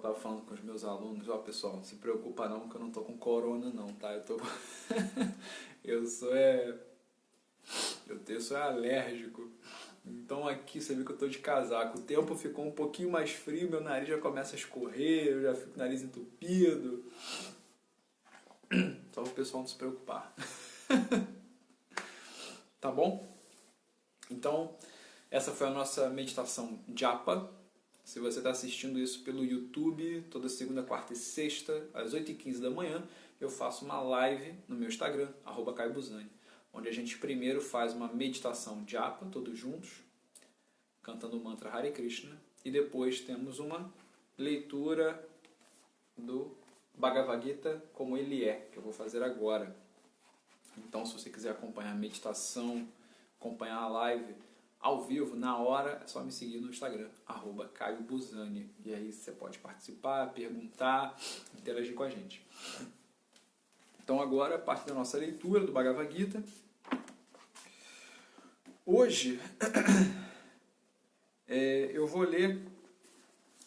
estava falando com os meus alunos, ó pessoal, não se preocupa não que eu não tô com corona não, tá? Eu tô eu sou alérgico. Então aqui você vê que eu tô de casaco. O tempo ficou um pouquinho mais frio, meu nariz já começa a escorrer, eu já fico com o nariz entupido. Só o pessoal não se preocupar. Tá bom? Então, essa foi a nossa meditação japa. Se você está assistindo isso pelo YouTube, toda segunda, quarta e sexta, às 8h15 da manhã, eu faço uma live no meu Instagram, @caibuzani, onde a gente primeiro faz uma meditação japa, todos juntos, cantando o mantra Hare Krishna, e depois temos uma leitura do Bhagavad Gita como ele é, que eu vou fazer agora. Então, se você quiser acompanhar a meditação, acompanhar a live ao vivo, na hora, é só me seguir no Instagram, @caibuzani. E aí você pode participar, perguntar, interagir com a gente. Então agora, parte da nossa leitura do Bhagavad Gita. Hoje, eu vou ler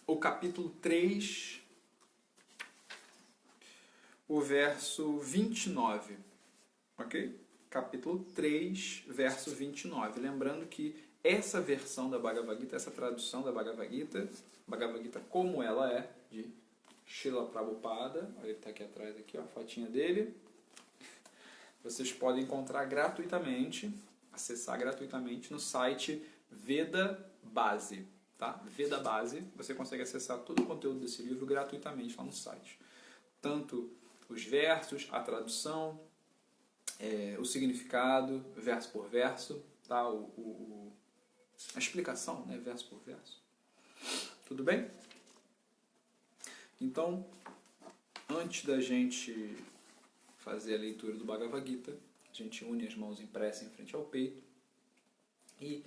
o capítulo 3, o verso 29. Ok? Capítulo 3, verso 29. Lembrando que essa versão da Bhagavad Gita, essa tradução da Bhagavad Gita como ela é, de Srila Prabhupada, ele está aqui atrás, aqui, ó, a fotinha dele. Vocês podem encontrar gratuitamente, acessar gratuitamente no site Veda Base. Tá? Veda Base, você consegue acessar todo o conteúdo desse livro gratuitamente lá no site. Tanto os versos, a tradução, o significado, verso por verso, tá? A explicação, né? Verso por verso. Tudo bem? Então, antes da gente fazer a leitura do Bhagavad Gita, a gente une as mãos em prece em frente ao peito e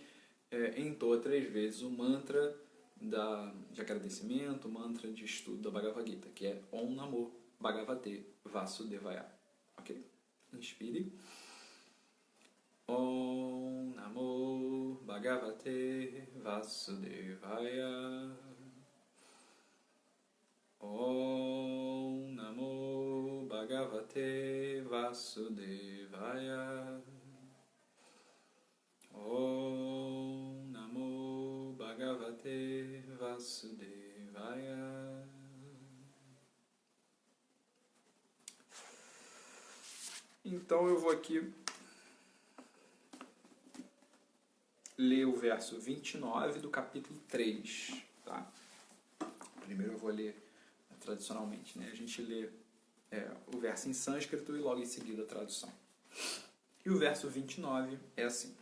entoa 3 vezes o mantra de agradecimento, o mantra de estudo da Bhagavad Gita, que é Om Namo Bhagavate Vasudevaya. Ok? Inspire. Om Namo Bhagavate Vasudevaya. Om Namo Bhagavate Vasudevaya. Om Namo Bhagavate Vasudevaya. Então eu vou aqui ler o verso 29 do capítulo 3. Tá? Primeiro eu vou ler tradicionalmente, né? A gente lê o verso em sânscrito e logo em seguida a tradução. E o verso 29 é assim: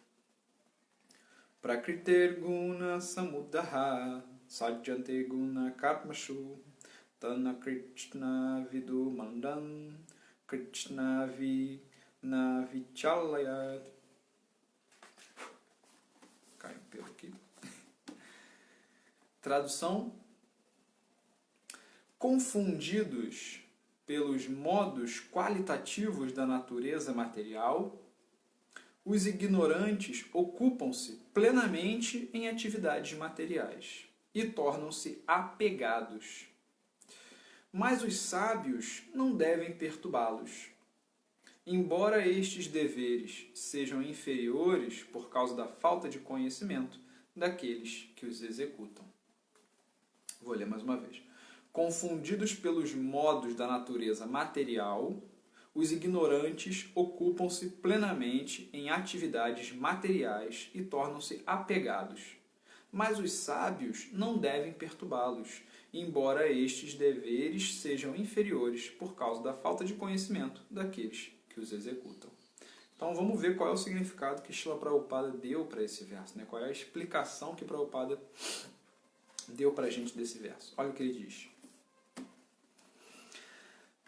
Prakriter guna samuddha sajjante guna karmashu tana krishna vidu mandam Krishna na vichalayat. Cai um pelo aqui. Tradução: confundidos pelos modos qualitativos da natureza material, os ignorantes ocupam-se plenamente em atividades materiais e tornam-se apegados. Mas os sábios não devem perturbá-los. Embora estes deveres sejam inferiores por causa da falta de conhecimento daqueles que os executam. Vou ler mais uma vez. Confundidos pelos modos da natureza material, os ignorantes ocupam-se plenamente em atividades materiais e tornam-se apegados. Mas os sábios não devem perturbá-los, embora estes deveres sejam inferiores por causa da falta de conhecimento daqueles que os executam. Então vamos ver qual é o significado que Srila Prabhupada deu para esse verso, né? Qual é a explicação que Prabhupada deu para a gente desse verso. Olha o que ele diz.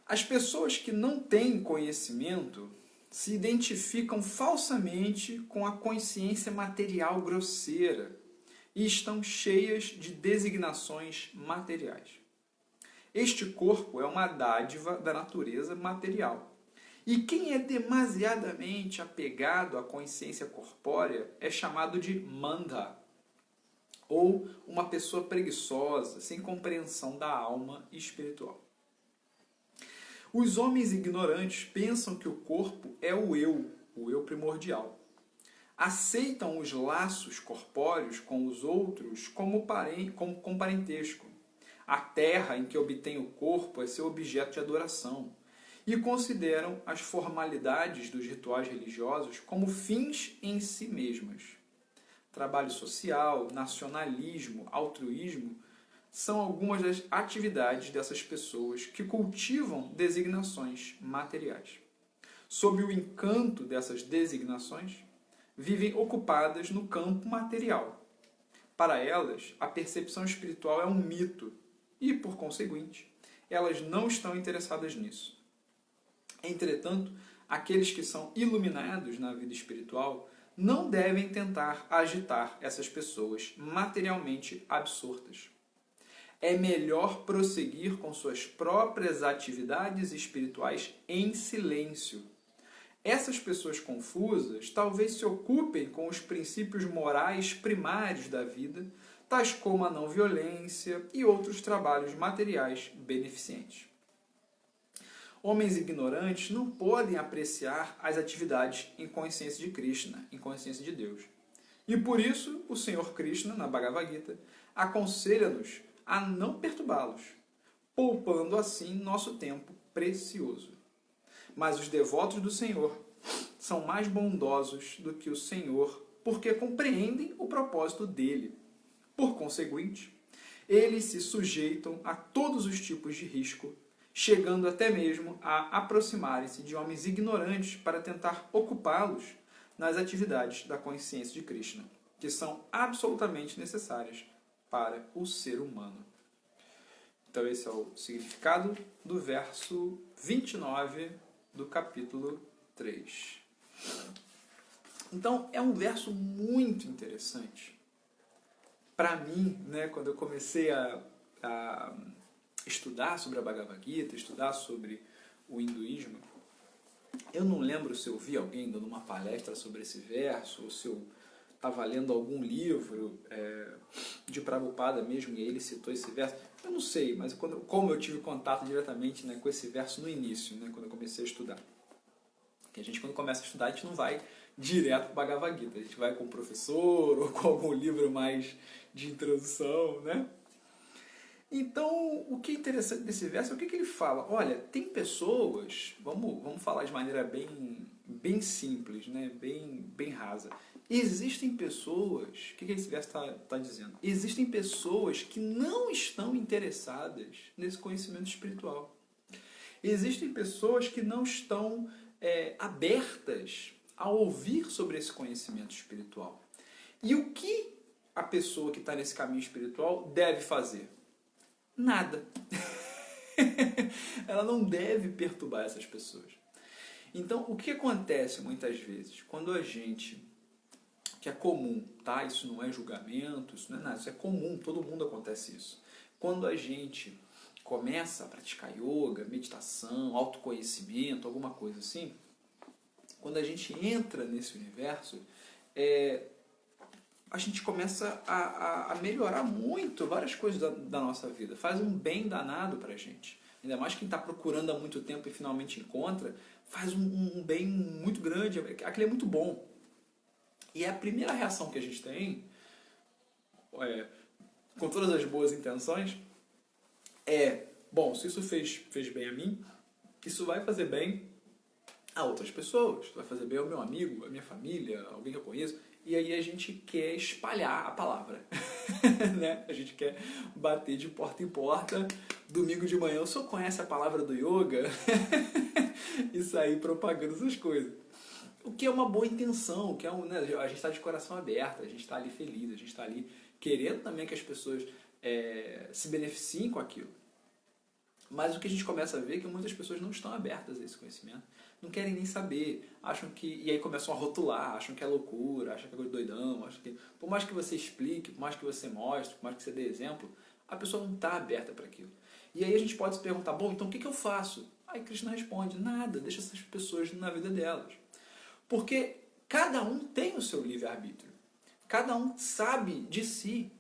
As pessoas que não têm conhecimento se identificam falsamente com a consciência material grosseira e estão cheias de designações materiais. Este corpo é uma dádiva da natureza material. E quem é demasiadamente apegado à consciência corpórea é chamado de Manda, ou uma pessoa preguiçosa, sem compreensão da alma espiritual. Os homens ignorantes pensam que o corpo é o eu primordial. Aceitam os laços corpóreos com os outros como parentesco. A terra em que obtém o corpo é seu objeto de adoração. E consideram as formalidades dos rituais religiosos como fins em si mesmas. Trabalho social, nacionalismo, altruísmo são algumas das atividades dessas pessoas que cultivam designações materiais. Sob o encanto dessas designações, vivem ocupadas no campo material. Para elas, a percepção espiritual é um mito e, por conseguinte, elas não estão interessadas nisso. Entretanto, aqueles que são iluminados na vida espiritual não devem tentar agitar essas pessoas materialmente absortas. É melhor prosseguir com suas próprias atividades espirituais em silêncio. Essas pessoas confusas talvez se ocupem com os princípios morais primários da vida, tais como a não violência e outros trabalhos materiais beneficentes. Homens ignorantes não podem apreciar as atividades em consciência de Krishna, em consciência de Deus. E por isso, o Senhor Krishna, na Bhagavad Gita, aconselha-nos a não perturbá-los, poupando assim nosso tempo precioso. Mas os devotos do Senhor são mais bondosos do que o Senhor, porque compreendem o propósito dele. Por conseguinte, eles se sujeitam a todos os tipos de risco, chegando até mesmo a aproximarem-se de homens ignorantes para tentar ocupá-los nas atividades da consciência de Krishna, que são absolutamente necessárias para o ser humano. Então esse é o significado do verso 29 do capítulo 3. Então é um verso muito interessante. Para mim, né, quando eu comecei a estudar sobre a Bhagavad Gita, estudar sobre o hinduísmo, eu não lembro se eu vi alguém dando uma palestra sobre esse verso, ou se eu estava lendo algum livro de Prabhupada mesmo, e ele citou esse verso. Eu não sei, mas como eu tive contato diretamente, né, com esse verso no início, né, quando eu comecei a estudar. Porque a gente, quando começa a estudar, a gente não vai direto para o Bhagavad Gita. A gente vai com o professor ou com algum livro mais de introdução, né? Então, o que é interessante desse verso é o que ele fala. Olha, tem pessoas, vamos falar de maneira bem simples, né? bem rasa. Existem pessoas, o que esse verso está dizendo? Existem pessoas que não estão interessadas nesse conhecimento espiritual. Existem pessoas que não estão abertas a ouvir sobre esse conhecimento espiritual. E o que a pessoa que está nesse caminho espiritual deve fazer? Nada. Ela não deve perturbar essas pessoas. Então, o que acontece muitas vezes? Quando a gente, que é comum, tá? Isso não é julgamento, isso não é nada, isso é comum, todo mundo acontece isso. Quando a gente começa a praticar yoga, meditação, autoconhecimento, alguma coisa assim, quando a gente entra nesse universo, a gente começa a melhorar muito várias coisas da nossa vida. Faz um bem danado pra gente. Ainda mais quem está procurando há muito tempo e finalmente encontra, faz um bem muito grande. Aquilo é muito bom. E a primeira reação que a gente tem, com todas as boas intenções, bom, se isso fez bem a mim, isso vai fazer bem a outras pessoas, vai fazer bem ao meu amigo, à minha família, alguém que eu conheço. E aí a gente quer espalhar a palavra, né? A gente quer bater de porta em porta, domingo de manhã, o senhor conhece a palavra do yoga? E sair propagando essas coisas. O que é uma boa intenção, que né? A gente está de coração aberto, a gente está ali feliz, a gente está ali querendo também que as pessoas se beneficiem com aquilo. Mas o que a gente começa a ver é que muitas pessoas não estão abertas a esse conhecimento, não querem nem saber, e aí começam a rotular, acham que é loucura, acham que é coisa doidão, acham que, por mais que você explique, por mais que você mostre, por mais que você dê exemplo, a pessoa não está aberta para aquilo. E aí a gente pode se perguntar, bom, então o que eu faço? Aí Krishna responde, nada, deixa essas pessoas na vida delas. Porque cada um tem o seu livre-arbítrio, cada um sabe de si.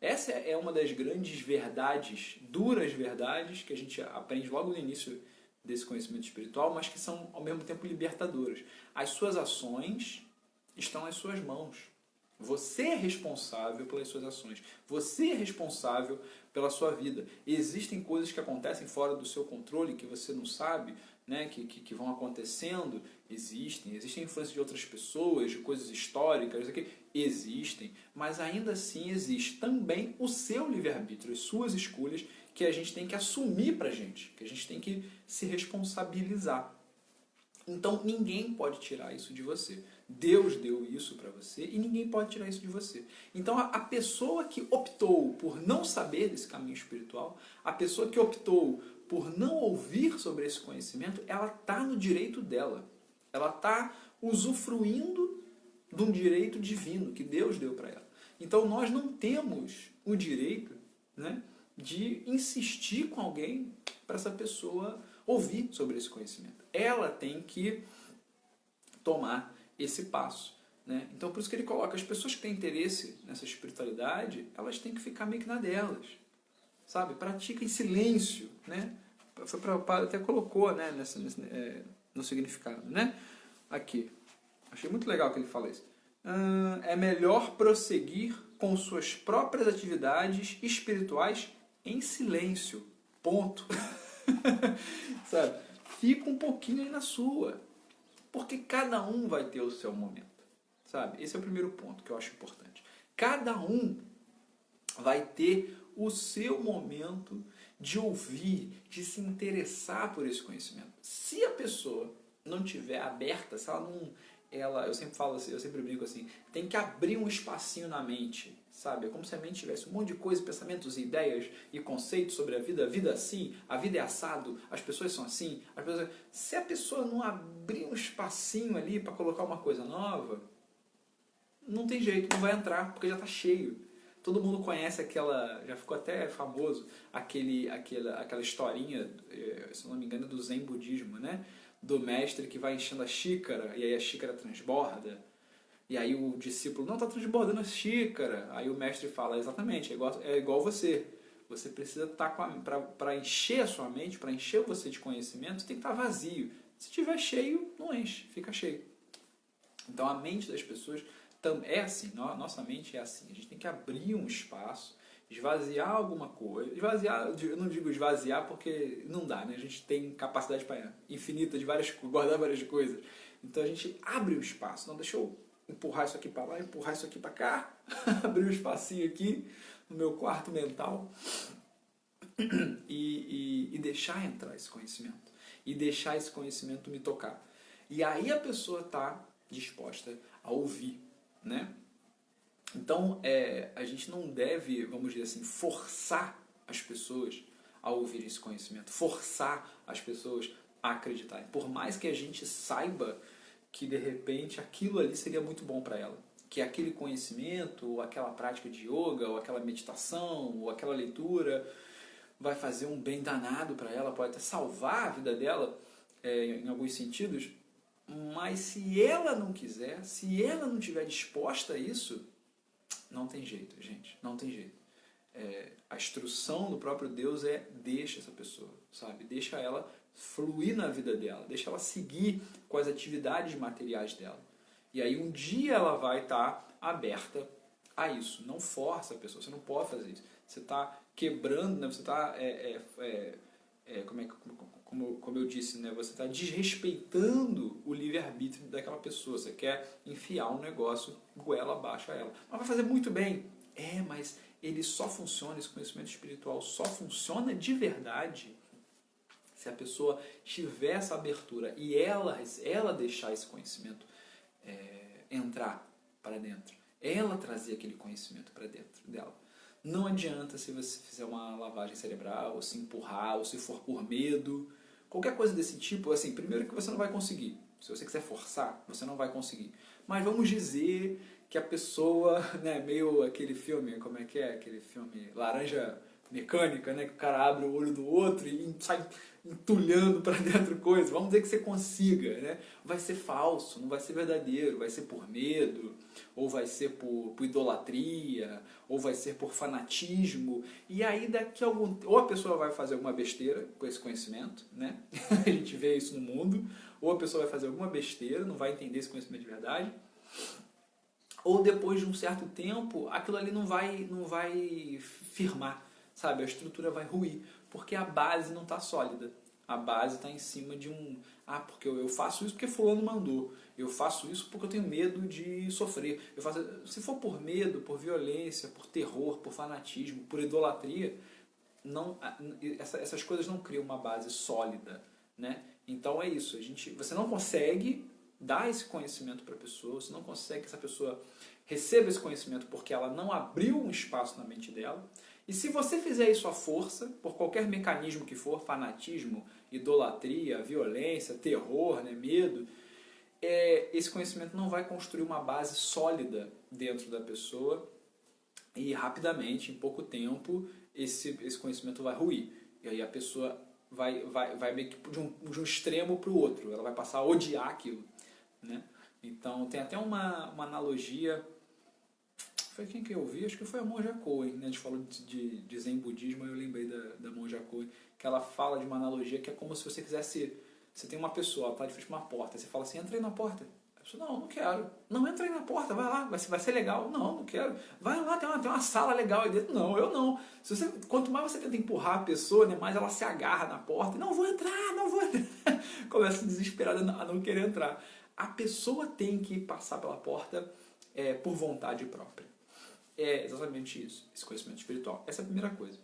Essa é uma das grandes verdades, duras verdades, que a gente aprende logo no início desse conhecimento espiritual, mas que são ao mesmo tempo libertadoras. As suas ações estão nas suas mãos. Você é responsável pelas suas ações. Você é responsável pela sua vida. Existem coisas que acontecem fora do seu controle, que você não sabe, né, que vão acontecendo. Existem influência de outras pessoas, de coisas históricas, aqui. Existem. Mas ainda assim existe também o seu livre-arbítrio, as suas escolhas, que a gente tem que assumir pra gente, que a gente tem que se responsabilizar. Então ninguém pode tirar isso de você. Deus deu isso para você e ninguém pode tirar isso de você. Então a pessoa que optou por não saber desse caminho espiritual, a pessoa que optou por não ouvir sobre esse conhecimento, ela está no direito dela. Ela está usufruindo de um direito divino que Deus deu para ela. Então nós não temos o direito, né, de insistir com alguém para essa pessoa ouvir sobre esse conhecimento. Ela tem que tomar esse passo, né? Então por isso que ele coloca, as pessoas que têm interesse nessa espiritualidade, elas têm que ficar meio que na delas, sabe? Pratica em silêncio, né? Foi até colocou, né, no significado, né? Aqui. Achei muito legal que ele fala isso. É melhor prosseguir com suas próprias atividades espirituais em silêncio. Ponto. Sabe? Fica um pouquinho aí na sua. Porque cada um vai ter o seu momento. Sabe? Esse é o primeiro ponto que eu acho importante. Cada um vai ter o seu momento de ouvir, de se interessar por esse conhecimento. Se a pessoa não tiver aberta, se ela não... eu sempre falo assim, eu sempre brinco assim, tem que abrir um espacinho na mente, sabe? É como se a mente tivesse um monte de coisa, pensamentos, ideias e conceitos sobre a vida assim, a vida é assado, as pessoas são assim, se a pessoa não abrir um espacinho ali para colocar uma coisa nova, não tem jeito, não vai entrar, porque já está cheio. Todo mundo conhece aquela, já ficou até famoso, aquela historinha, se não me engano, do Zen budismo, né? Do mestre que vai enchendo a xícara, e aí a xícara transborda, e aí o discípulo, não, está transbordando a xícara. Aí o mestre fala, exatamente, é igual você. Você precisa estar para encher a sua mente, para encher você de conhecimento, você tem que estar vazio. Se estiver cheio, não enche, fica cheio. Então a mente das pessoas é assim, nossa mente é assim. A gente tem que abrir um espaço, esvaziar alguma coisa. Esvaziar, eu não digo esvaziar porque não dá, né? A gente tem capacidade para infinita de guardar várias coisas. Então a gente abre o espaço. Não, deixa eu empurrar isso aqui para lá, empurrar isso aqui para cá, abrir um espacinho aqui no meu quarto mental e deixar entrar esse conhecimento. E deixar esse conhecimento me tocar. E aí a pessoa está disposta a ouvir, né? Então, a gente não deve, vamos dizer assim, forçar as pessoas a ouvir esse conhecimento, forçar as pessoas a acreditarem. Por mais que a gente saiba que, de repente, aquilo ali seria muito bom para ela, que aquele conhecimento, ou aquela prática de yoga, ou aquela meditação, ou aquela leitura vai fazer um bem danado para ela, pode até salvar a vida dela, em alguns sentidos, mas se ela não quiser, se ela não estiver disposta a isso, não tem jeito, gente, não tem jeito. A instrução do próprio Deus deixa essa pessoa, sabe? Deixa ela fluir na vida dela, deixa ela seguir com as atividades materiais dela. E aí um dia ela vai estar aberta a isso. Não força a pessoa, você não pode fazer isso. Você está quebrando, né? Você está, como eu disse, né? Você está desrespeitando o livre-arbítrio daquela pessoa. Você quer enfiar um negócio goela abaixo a ela. Mas vai fazer muito bem. Mas ele só funciona, esse conhecimento espiritual só funciona de verdade se a pessoa tiver essa abertura e ela deixar esse conhecimento entrar para dentro. Ela trazer aquele conhecimento para dentro dela. Não adianta se você fizer uma lavagem cerebral, ou se empurrar, ou se for por medo. Qualquer coisa desse tipo, assim, primeiro que você não vai conseguir. Se você quiser forçar, você não vai conseguir. Mas vamos dizer que a pessoa, né, meio aquele filme, como é que é? Aquele filme Laranja Mecânica, né, que o cara abre o olho do outro e sai entulhando para dentro coisas. Vamos dizer que você consiga, né? Vai ser falso, não vai ser verdadeiro, vai ser por medo, ou vai ser por idolatria, ou vai ser por fanatismo. E aí daqui a algum... Ou a pessoa vai fazer alguma besteira com esse conhecimento, né? A gente vê isso no mundo. Ou a pessoa vai fazer alguma besteira, não vai entender esse conhecimento de verdade. Ou depois de um certo tempo, aquilo ali não vai firmar, sabe? A estrutura vai ruir, porque a base não está sólida. A base está em cima de um... Ah, porque eu faço isso porque fulano mandou. Eu faço isso porque eu tenho medo de sofrer. Se for por medo, por violência, por terror, por fanatismo, por idolatria, não, essas coisas não criam uma base sólida, né? Então é isso. Você não consegue dar esse conhecimento para a pessoa, você não consegue que essa pessoa receba esse conhecimento porque ela não abriu um espaço na mente dela. E se você fizer isso à força, por qualquer mecanismo que for, fanatismo, idolatria, violência, terror, né, medo, esse conhecimento não vai construir uma base sólida dentro da pessoa e rapidamente, em pouco tempo, esse conhecimento vai ruir. E aí a pessoa vai meio que de um extremo para o outro, ela vai passar a odiar aquilo, né? Então tem até uma analogia, foi quem que eu ouvi? Acho que foi a Monja Coen, né? A gente falou de Zen budismo, eu lembrei da Monja Coen, que ela fala de uma analogia que é como se você quisesse, você tem uma pessoa, ela está de frente a uma porta, você fala assim, entra aí na porta. A pessoa, não quero. Não, entra aí na porta, vai lá, vai ser legal. Não quero. Vai lá, tem uma sala legal aí dentro. Não, eu não. Quanto mais você tenta empurrar a pessoa, né, mais ela se agarra na porta. Não vou entrar. Começa desesperada a não querer entrar. A pessoa tem que passar pela porta por vontade própria. É exatamente isso, esse conhecimento espiritual. Essa é a primeira coisa.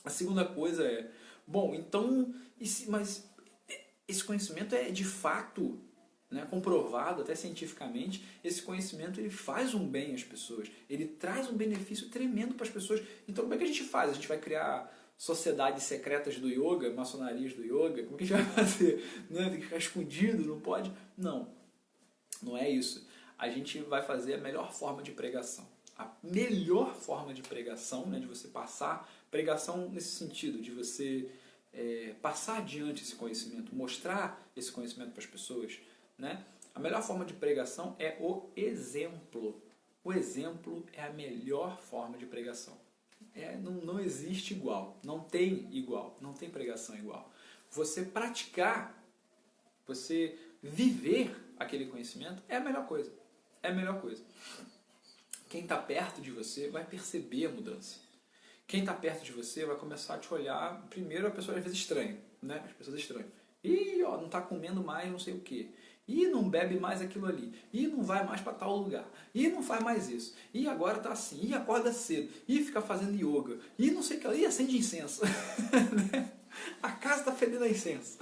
A segunda coisa é, bom, então, mas esse conhecimento é de fato, né, comprovado até cientificamente, esse conhecimento ele faz um bem às pessoas, ele traz um benefício tremendo para as pessoas. Então como é que a gente faz? A gente vai criar sociedades secretas do yoga, maçonarias do yoga? Como que a gente vai fazer? Né? Tem que ficar escondido, não pode? Não é isso. A gente vai fazer a melhor forma de pregação. A melhor forma de pregação, né, de você passar, pregação nesse sentido, de você passar adiante esse conhecimento, mostrar esse conhecimento para as pessoas, né? A melhor forma de pregação é o exemplo. O exemplo é a melhor forma de pregação. Não existe igual, não tem igual, não tem pregação igual. Você praticar, você viver aquele conhecimento é a melhor coisa. É a melhor coisa. Quem está perto de você vai perceber a mudança. Quem está perto de você vai começar a te olhar, primeiro a pessoa às vezes estranha, né? As pessoas estranham. Ih, ó, não está comendo mais não sei o quê. Ih, não bebe mais aquilo ali. Ih, não vai mais para tal lugar. Ih, não faz mais isso. Ih, agora está assim. Ih, acorda cedo. Ih, fica fazendo yoga. Ih, não sei o que. Ih, acende incenso. A casa está fedendo a incenso.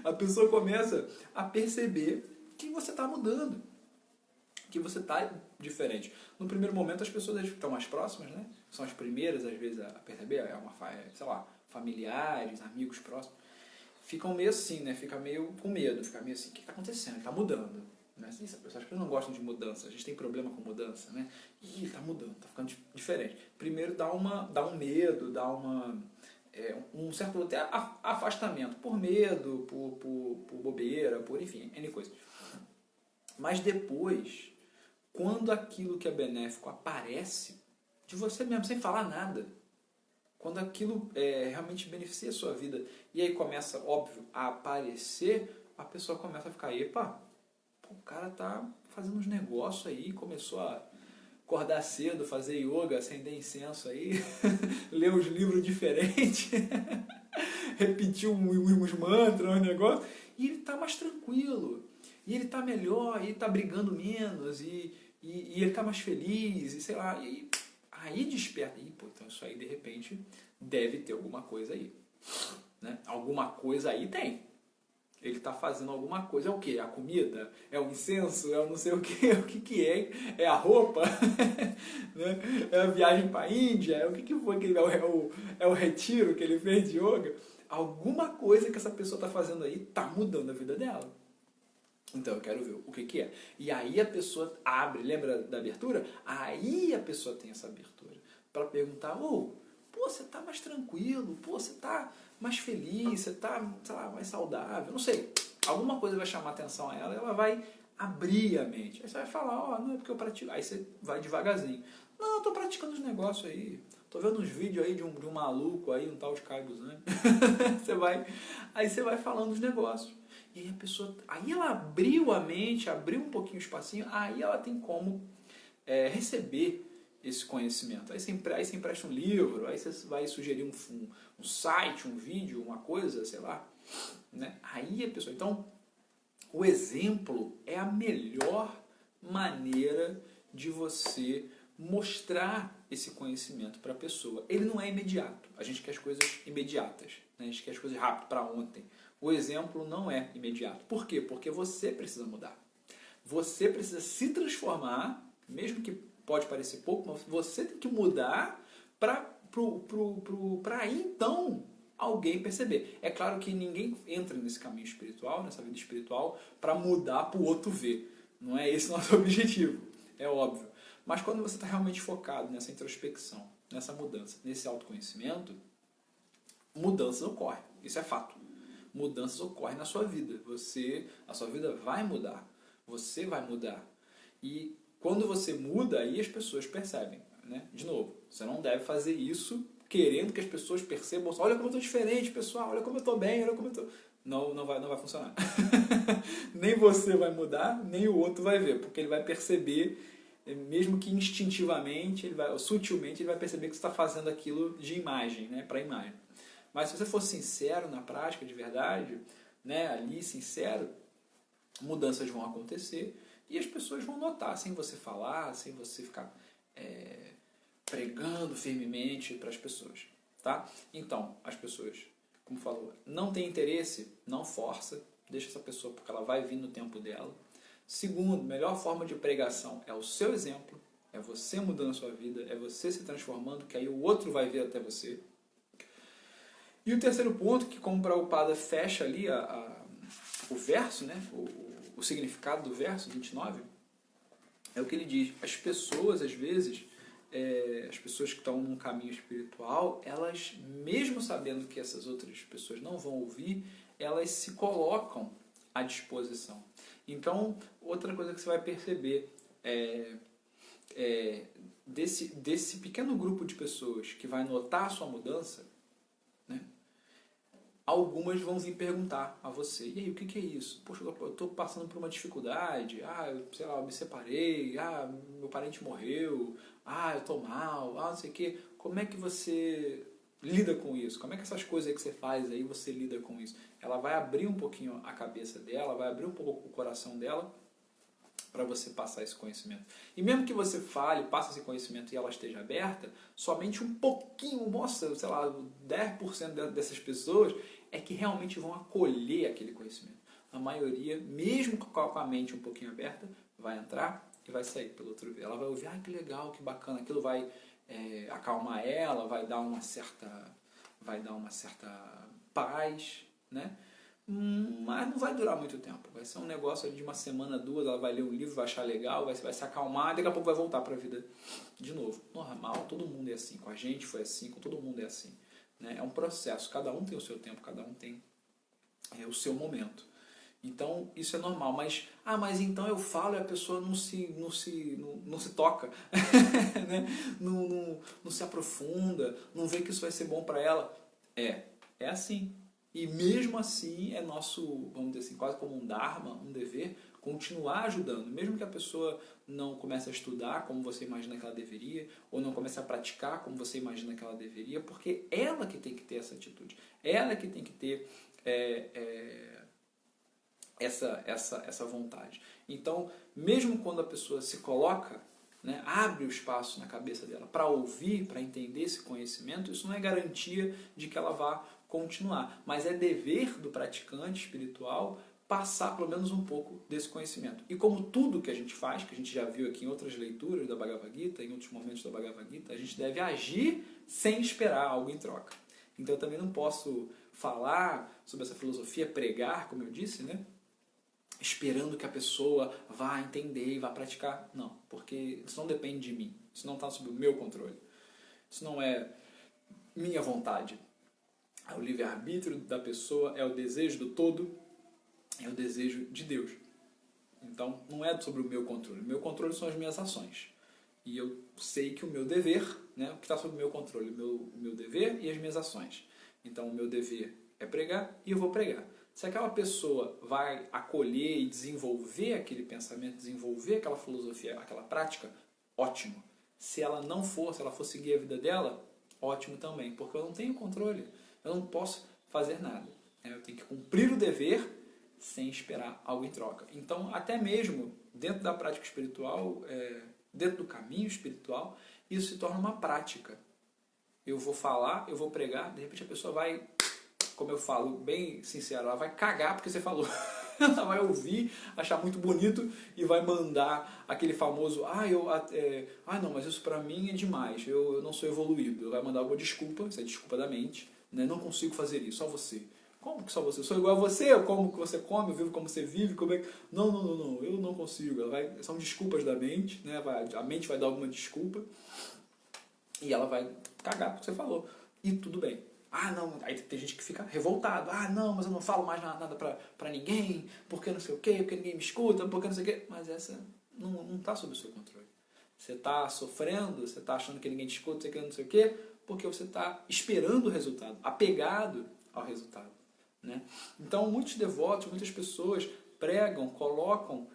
A pessoa começa a perceber que você está mudando. Que você está diferente. No primeiro momento as pessoas estão mais próximas, né? São as primeiras às vezes a perceber, sei lá, familiares, amigos próximos. Ficam meio assim, né? Fica meio com medo, fica meio assim, o que está acontecendo? Está mudando. Né? As pessoas não gostam de mudança, a gente tem problema com mudança, né? Ih, está mudando, está ficando diferente. Primeiro dá um medo, dá um certo até afastamento, por medo, por bobeira, por enfim, N coisa. Mas depois, quando aquilo que é benéfico aparece, de você mesmo, sem falar nada, quando aquilo realmente beneficia a sua vida, e aí começa, óbvio, a aparecer, a pessoa começa a ficar, epa, o cara tá fazendo uns negócios aí, começou a acordar cedo, fazer yoga, acender incenso aí, ler uns livros diferentes, repetir uns mantras, uns negócios, e ele tá mais tranquilo, e ele tá melhor, e ele tá brigando menos, e ele tá mais feliz, e sei lá, e aí desperta, e pô, então isso aí de repente deve ter alguma coisa aí, né? Alguma coisa aí tem. Ele está fazendo alguma coisa. É o quê? É a comida? É o incenso? É o não sei o quê? O que é? É a roupa? Né? É a viagem para a Índia? É o que foi? É o retiro que ele fez de yoga? Alguma coisa que essa pessoa está fazendo aí está mudando a vida dela. Então eu quero ver o que é. E aí a pessoa abre, lembra da abertura? Aí a pessoa tem essa abertura para perguntar, pô, você tá mais tranquilo, pô, você tá mais feliz, você está, sei lá, mais saudável, não sei. Alguma coisa vai chamar atenção a ela e ela vai abrir a mente. Aí você vai falar, ó, não é porque eu pratico. Aí você vai devagarzinho. Não, eu tô praticando os negócios aí. Tô vendo uns vídeos aí de um maluco aí, um tal de Caio Guzani. Aí você vai falando os negócios. E aí a pessoa, aí ela abriu a mente, abriu um pouquinho o espacinho, aí ela tem como receber esse conhecimento. Aí você empresta um livro, aí você vai sugerir um site, um vídeo, uma coisa, sei lá. Né? Aí a pessoa... Então, o exemplo é a melhor maneira de você mostrar esse conhecimento para a pessoa. Ele não é imediato. A gente quer as coisas imediatas. Né? A gente quer as coisas rápido, para ontem. O exemplo não é imediato. Por quê? Porque você precisa mudar. Você precisa se transformar, mesmo que pode parecer pouco, mas você tem que mudar para aí então alguém perceber. É claro que ninguém entra nesse caminho espiritual, nessa vida espiritual, para mudar para o outro ver. Não é esse o nosso objetivo, é óbvio. Mas quando você está realmente focado nessa introspecção, nessa mudança, nesse autoconhecimento, mudanças ocorrem. Isso é fato. Mudanças ocorrem na sua vida. A sua vida vai mudar. Você vai mudar. E quando você muda, aí as pessoas percebem. Né? De novo, você não deve fazer isso querendo que as pessoas percebam, olha como eu estou diferente, pessoal, olha como eu estou bem, olha como eu estou... Não vai funcionar. Nem você vai mudar, nem o outro vai ver, porque ele vai perceber, mesmo que instintivamente, sutilmente, ele vai perceber que você está fazendo aquilo de imagem, né, para imagem. Mas se você for sincero na prática, de verdade, né, ali, sincero, mudanças vão acontecer e as pessoas vão notar, sem você falar, sem você ficar pregando firmemente para as pessoas. Tá? Então, as pessoas, como falou, não tem interesse, não força, deixa essa pessoa porque ela vai vir no tempo dela. Segundo, melhor forma de pregação é o seu exemplo, é você mudando a sua vida, é você se transformando, que aí o outro vai ver até você. E o terceiro ponto, que como Prabhupada fecha ali o verso, né, o significado do verso 29, é o que ele diz. As pessoas, às vezes, as pessoas que estão num caminho espiritual, elas, mesmo sabendo que essas outras pessoas não vão ouvir, elas se colocam à disposição. Então, outra coisa que você vai perceber desse pequeno grupo de pessoas que vai notar a sua mudança, né, algumas vão vir perguntar a você, e aí, o que é isso? Poxa, eu estou passando por uma dificuldade, eu me separei, meu parente morreu, eu estou mal, não sei o quê. Como é que você lida com isso? Como é que essas coisas aí que você faz aí, você lida com isso? Ela vai abrir um pouquinho a cabeça dela, vai abrir um pouco o coração dela para você passar esse conhecimento. E mesmo que você fale, passe esse conhecimento e ela esteja aberta, somente um pouquinho, sei lá, 10% dessas pessoas é que realmente vão acolher aquele conhecimento. A maioria, mesmo com a mente um pouquinho aberta, vai entrar e vai sair pelo outro ver. Ela vai ouvir, que legal, que bacana, aquilo vai acalmar ela, vai dar uma certa paz, né? Mas não vai durar muito tempo. Vai ser um negócio de uma semana, duas, ela vai ler um livro, vai achar legal, vai se acalmar, e daqui a pouco vai voltar para a vida de novo. Normal, todo mundo é assim. Com a gente foi assim, com todo mundo é assim. Né? É um processo, cada um tem o seu tempo, cada um tem o seu momento. Então, isso é normal. Mas então eu falo e a pessoa não se toca, né? não se aprofunda, não vê que isso vai ser bom para ela. É assim. E mesmo assim é nosso, vamos dizer assim, quase como um dharma, um dever, continuar ajudando. Mesmo que a pessoa não comece a estudar como você imagina que ela deveria, ou não comece a praticar como você imagina que ela deveria, porque ela que tem que ter essa atitude. Ela que tem que ter essa vontade. Então, mesmo quando a pessoa se coloca, né, abre o espaço na cabeça dela para ouvir, para entender esse conhecimento, isso não é garantia de que ela vá continuar, mas é dever do praticante espiritual passar pelo menos um pouco desse conhecimento. E como tudo que a gente faz, que a gente já viu aqui em outras leituras da Bhagavad Gita, em outros momentos da Bhagavad Gita, a gente deve agir sem esperar algo em troca. Então eu também não posso falar sobre essa filosofia, pregar, como eu disse, né, esperando que a pessoa vá entender e vá praticar. Não, porque isso não depende de mim, isso não está sob o meu controle, isso não é minha vontade. é o livre-arbítrio da pessoa, é o desejo do todo, é o desejo de Deus. Então, não é sobre o meu controle. O meu controle são as minhas ações. E eu sei que o meu dever, né, o que está sob o meu controle, o meu dever e as minhas ações. Então, o meu dever é pregar e eu vou pregar. Se aquela pessoa vai acolher e desenvolver aquele pensamento, desenvolver aquela filosofia, aquela prática, ótimo. Se ela não for, se ela for seguir a vida dela, ótimo também, porque eu não tenho controle. Eu não posso fazer nada. Eu tenho que cumprir o dever sem esperar algo em troca. Então, até mesmo dentro da prática espiritual, dentro do caminho espiritual, isso se torna uma prática. Eu vou falar, eu vou pregar, de repente a pessoa vai, como eu falo, bem sincero, ela vai cagar porque você falou. Ela vai ouvir, achar muito bonito e vai mandar aquele famoso não, mas isso pra mim é demais, eu não sou evoluído. Vai mandar alguma desculpa, isso é desculpa da mente, né? Não consigo fazer isso, só você. Como que só você? Eu sou igual a você, eu como que você come, eu vivo como você vive, como é que... Não, eu não consigo. São desculpas da mente, né? A mente vai dar alguma desculpa e ela vai cagar porque você falou. E tudo bem. Não, aí tem gente que fica revoltado. Não, mas eu não falo mais nada pra ninguém, porque não sei o quê, porque ninguém me escuta, porque não sei o quê. Mas essa não está sob o seu controle. Você está sofrendo, você está achando que ninguém te escuta, você quer não sei o quê, porque você está esperando o resultado, apegado ao resultado. Né? Então, muitos devotos, muitas pessoas pregam, colocam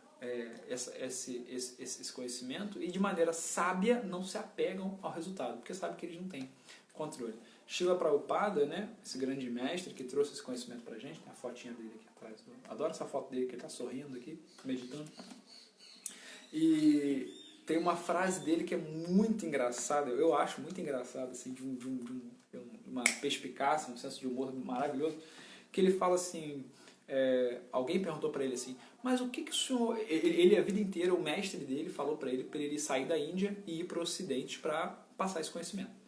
esse conhecimento e de maneira sábia não se apegam ao resultado, porque sabem que eles não têm controle. Srila Prabhupada, né, esse grande mestre que trouxe esse conhecimento pra gente, tem a fotinha dele aqui atrás, eu adoro essa foto dele, que ele está sorrindo aqui, meditando. E tem uma frase dele que é muito engraçada, eu acho muito engraçada, assim, de uma perspicácia, um senso de humor maravilhoso, que ele fala assim, alguém perguntou para ele assim, mas o que o senhor... Ele a vida inteira, o mestre dele falou para ele sair da Índia e ir para o Ocidente para passar esse conhecimento.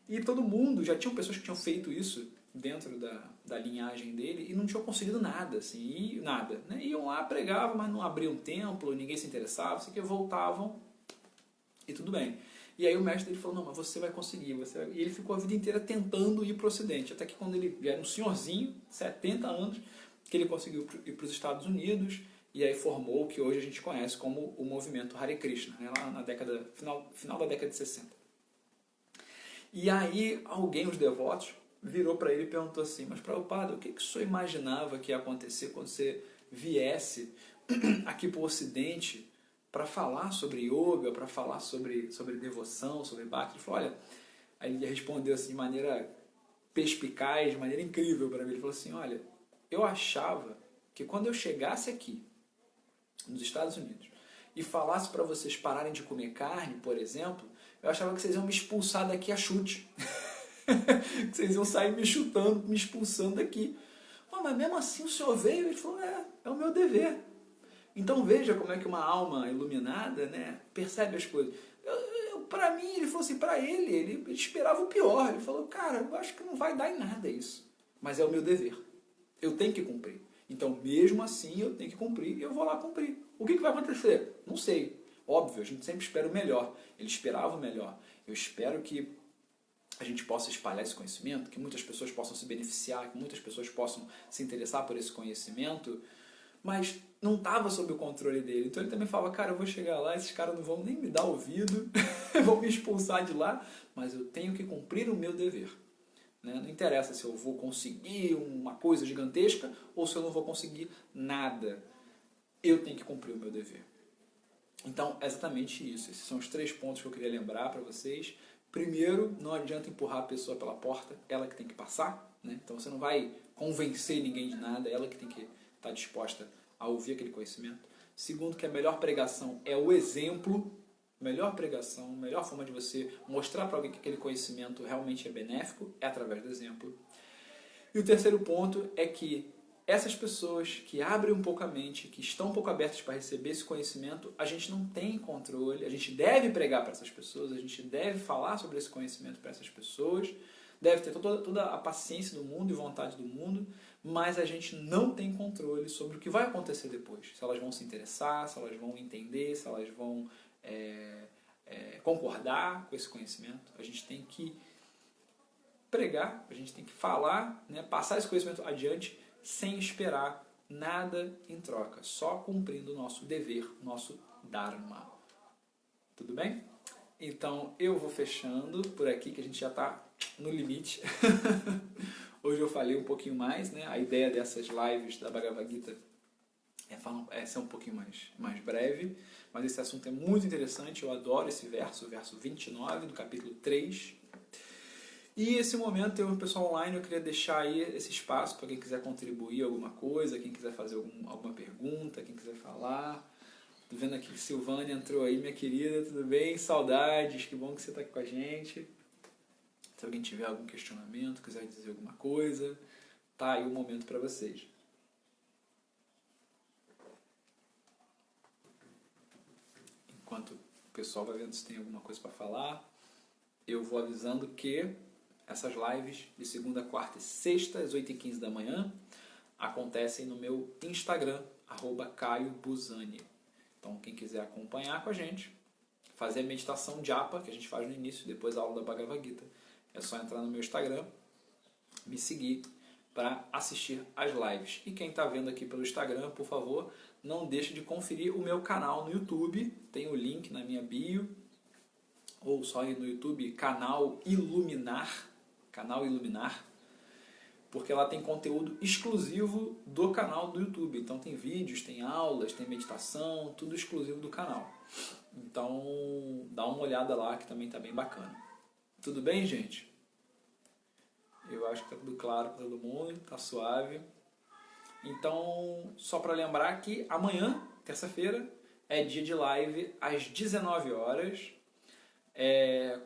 E todo mundo, já tinham pessoas que tinham feito isso dentro da linhagem dele e não tinham conseguido nada, assim, nada. Né? Iam lá, pregavam, mas não abriam templo, ninguém se interessava, assim, que voltavam e tudo bem. E aí o mestre dele falou, não, mas você vai conseguir. E ele ficou a vida inteira tentando ir para o Ocidente, até que quando ele era um senhorzinho, 70 anos, que ele conseguiu ir para os Estados Unidos e aí formou o que hoje a gente conhece como o movimento Hare Krishna, né? Lá na final da década de 60. E aí alguém, os devotos, virou para ele e perguntou assim, mas Prabhupada, o que o senhor imaginava que ia acontecer quando você viesse aqui para o Ocidente para falar sobre yoga, para falar sobre devoção, sobre bhakti? Ele falou, olha, aí ele respondeu assim de maneira perspicaz, de maneira incrível para mim. Ele falou assim, olha, eu achava que quando eu chegasse aqui, nos Estados Unidos, e falasse para vocês pararem de comer carne, por exemplo, eu achava que vocês iam me expulsar daqui a chute. Que vocês iam sair me chutando, me expulsando daqui. Mas mesmo assim o senhor veio? Ele falou, é o meu dever. Então veja como é que uma alma iluminada, né, percebe as coisas. Para mim, ele falou assim, para ele esperava o pior. Ele falou, cara, eu acho que não vai dar em nada isso. Mas é o meu dever. Eu tenho que cumprir. Então, mesmo assim, eu tenho que cumprir e eu vou lá cumprir. O que vai acontecer? Não sei. Óbvio, a gente sempre espera o melhor. Ele esperava o melhor. Eu espero que a gente possa espalhar esse conhecimento, que muitas pessoas possam se beneficiar, que muitas pessoas possam se interessar por esse conhecimento, mas não estava sob o controle dele. Então ele também falava, cara, eu vou chegar lá, esses caras não vão nem me dar ouvido, vão me expulsar de lá, mas eu tenho que cumprir o meu dever. Né? Não interessa se eu vou conseguir uma coisa gigantesca ou se eu não vou conseguir nada. Eu tenho que cumprir o meu dever. Então, é exatamente isso. Esses são os 3 pontos que eu queria lembrar para vocês. Primeiro, não adianta empurrar a pessoa pela porta, ela que tem que passar. Né? Então, você não vai convencer ninguém de nada, ela que tem que estar disposta a ouvir aquele conhecimento. Segundo, que a melhor pregação é o exemplo. Melhor pregação, melhor forma de você mostrar para alguém que aquele conhecimento realmente é benéfico é através do exemplo. E o terceiro ponto é que essas pessoas que abrem um pouco a mente, que estão um pouco abertas para receber esse conhecimento, a gente não tem controle, a gente deve pregar para essas pessoas, a gente deve falar sobre esse conhecimento para essas pessoas, deve ter toda a paciência do mundo e vontade do mundo, mas a gente não tem controle sobre o que vai acontecer depois. Se elas vão se interessar, se elas vão entender, se elas vão concordar com esse conhecimento. A gente tem que pregar, a gente tem que falar, né, passar esse conhecimento adiante sem esperar nada em troca, só cumprindo o nosso dever, o nosso Dharma. Tudo bem? Então eu vou fechando por aqui, que a gente já está no limite. Hoje eu falei um pouquinho mais, né? A ideia dessas lives da Bhagavad Gita é ser um pouquinho mais breve, mas esse assunto é muito interessante, eu adoro esse verso, o verso 29 do capítulo 3. E esse momento, eu, pessoal online, eu queria deixar aí esse espaço para quem quiser contribuir alguma coisa, quem quiser fazer alguma pergunta, quem quiser falar. Tô vendo aqui que Silvânia entrou aí, minha querida, tudo bem? Saudades, que bom que você está aqui com a gente. Se alguém tiver algum questionamento, quiser dizer alguma coisa, tá aí o momento para vocês. Enquanto o pessoal vai vendo se tem alguma coisa para falar, eu vou avisando que essas lives de segunda, quarta e sexta, às 8h15 da manhã, acontecem no meu Instagram, @CaioBuzani. Então, quem quiser acompanhar com a gente, fazer a meditação japa, que a gente faz no início, depois a aula da Bhagavad Gita, é só entrar no meu Instagram, me seguir para assistir às lives. E quem está vendo aqui pelo Instagram, por favor, não deixe de conferir o meu canal no YouTube, tem o link na minha bio, ou só ir no YouTube, canal Iluminar, porque ela tem conteúdo exclusivo do canal do YouTube. Então tem vídeos, tem aulas, tem meditação, tudo exclusivo do canal. Então dá uma olhada lá que também está bem bacana. Tudo bem, gente? Eu acho que está tudo claro para todo mundo, está suave. Então, só para lembrar que amanhã, terça-feira, é dia de live às 19 horas.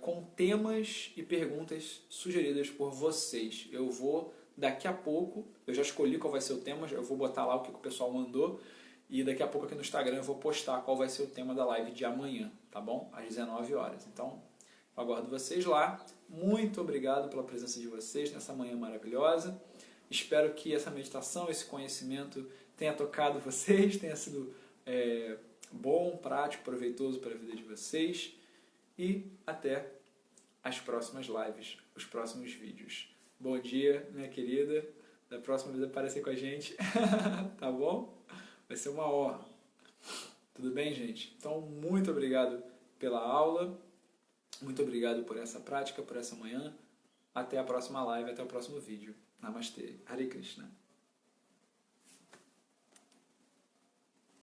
Com temas e perguntas sugeridas por vocês. Eu vou, daqui a pouco, eu já escolhi qual vai ser o tema, eu vou botar lá o que o pessoal mandou, e daqui a pouco aqui no Instagram eu vou postar qual vai ser o tema da live de amanhã, tá bom? Às 19 horas. Então, eu aguardo vocês lá. Muito obrigado pela presença de vocês nessa manhã maravilhosa. Espero que essa meditação, esse conhecimento tenha tocado vocês, tenha sido bom, prático, proveitoso para a vida de vocês. E até as próximas lives, os próximos vídeos. Bom dia, minha querida. Da próxima vez aparecer com a gente, tá bom? Vai ser uma honra. Tudo bem, gente? Então, muito obrigado pela aula. Muito obrigado por essa prática, por essa manhã. Até a próxima live, até o próximo vídeo. Namastê. Hare Krishna.